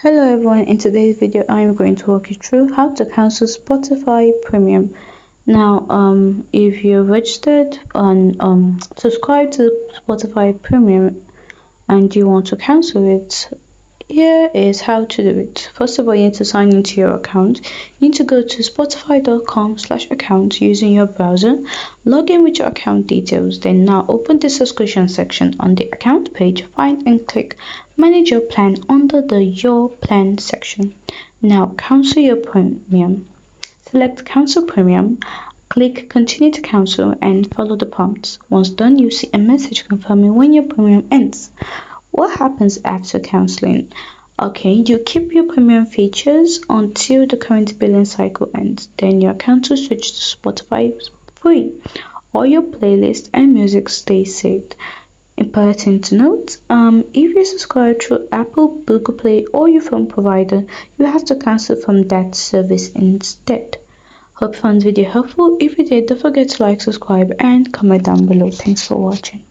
Hello everyone, in today's video I am going to walk you through how to cancel Spotify Premium. Now, if you're registered on subscribe to Spotify Premium and you want to cancel it, here is how to do it. First of all, you need to sign into your account. You need to go to spotify.com/account using your browser. Log in with your account details. Then now open the subscription section on the account page. Find and click manage your plan under the your plan section. Now cancel your premium. Select cancel premium. Click continue to cancel and follow the prompts. Once done, you see a message confirming when your premium ends. What happens after canceling? Okay, you keep your premium features until the current billing cycle ends. Then your account will switch to Spotify free. All your playlists and music stay saved. Important to note, if you subscribe through Apple, Google Play or your phone provider, you have to cancel from that service instead. Hope you found this video helpful. If you did, don't forget to like, subscribe and comment down below. Thanks for watching.